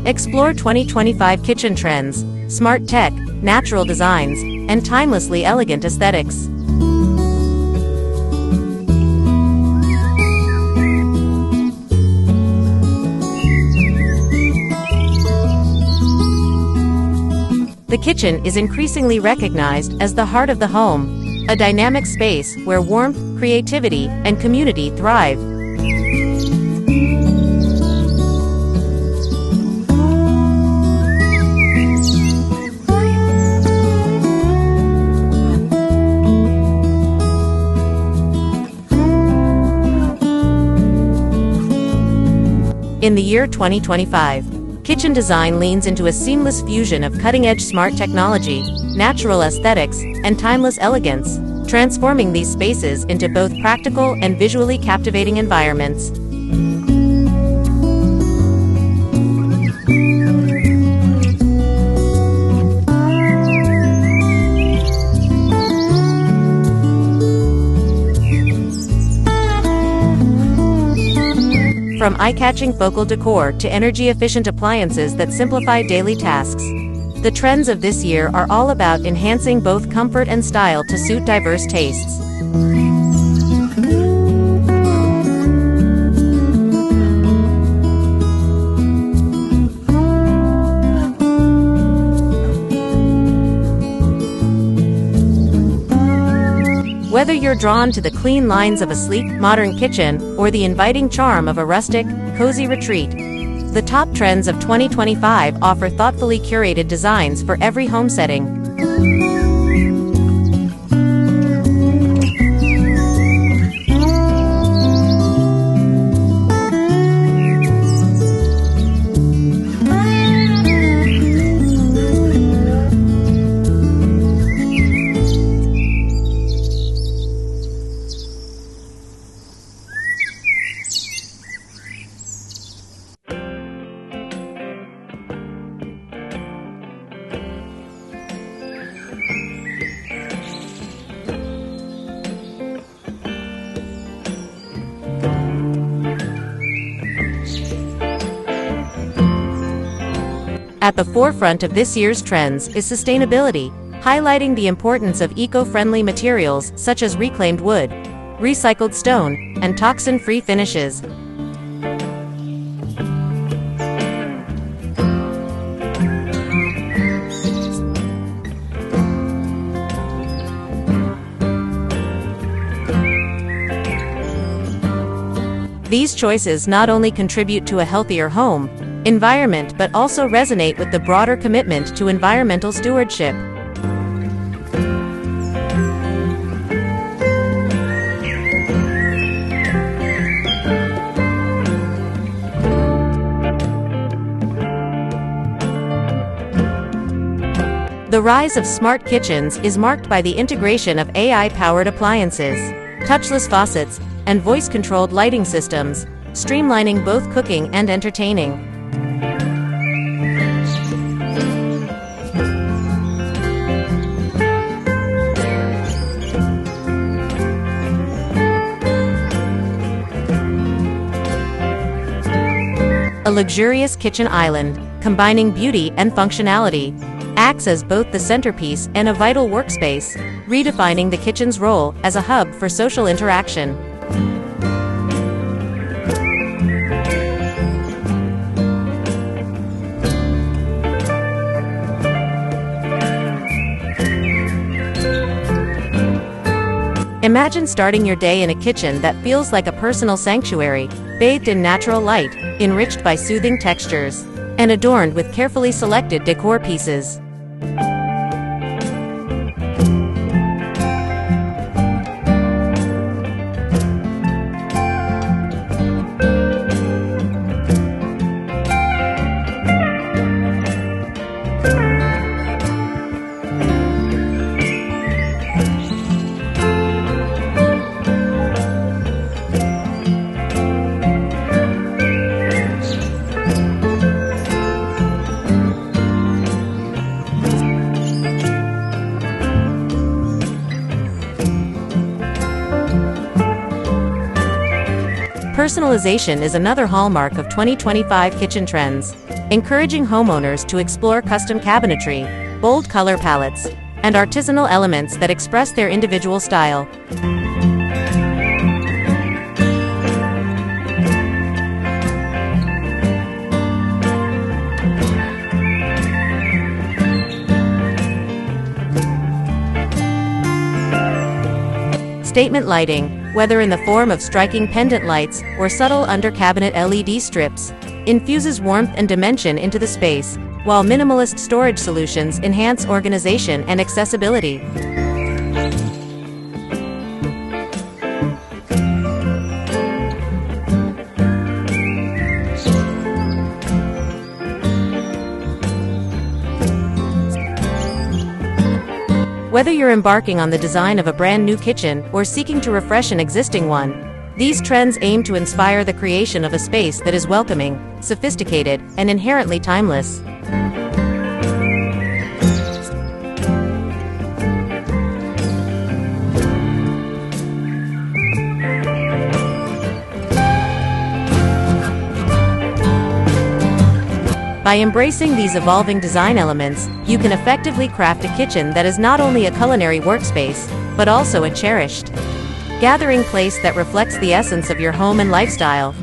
Explore 2025 kitchen trends, smart tech, natural designs, and timelessly elegant aesthetics. The kitchen is increasingly recognized as the heart of the home, a dynamic space where warmth, creativity, and community thrive. In the year 2025, kitchen design leans into a seamless fusion of cutting-edge smart technology, natural aesthetics, and timeless elegance, transforming these spaces into both practical and visually captivating environments. From eye-catching focal decor to energy-efficient appliances that simplify daily tasks, the trends of this year are all about enhancing both comfort and style to suit diverse tastes. Whether you're drawn to the clean lines of a sleek, modern kitchen or the inviting charm of a rustic, cozy retreat, the top trends of 2025 offer thoughtfully curated designs for every home setting. At the forefront of this year's trends is sustainability, highlighting the importance of eco-friendly materials such as reclaimed wood, recycled stone, and toxin-free finishes. These choices not only contribute to a healthier home, environment but also resonate with the broader commitment to environmental stewardship. The rise of smart kitchens is marked by the integration of AI-powered appliances, touchless faucets, and voice-controlled lighting systems, streamlining both cooking and entertaining. A luxurious kitchen island, combining beauty and functionality, acts as both the centerpiece and a vital workspace, redefining the kitchen's role as a hub for social interaction. Imagine starting your day in a kitchen that feels like a personal sanctuary, bathed in natural light, enriched by soothing textures, and adorned with carefully selected decor pieces. Personalization is another hallmark of 2025 kitchen trends, encouraging homeowners to explore custom cabinetry, bold color palettes, and artisanal elements that express their individual style. Statement lighting, whether in the form of striking pendant lights or subtle under-cabinet LED strips, infuses warmth and dimension into the space, while minimalist storage solutions enhance organization and accessibility. Whether you're embarking on the design of a brand new kitchen or seeking to refresh an existing one, these trends aim to inspire the creation of a space that is welcoming, sophisticated, and inherently timeless. By embracing these evolving design elements, you can effectively craft a kitchen that is not only a culinary workspace, but also a cherished gathering place that reflects the essence of your home and lifestyle.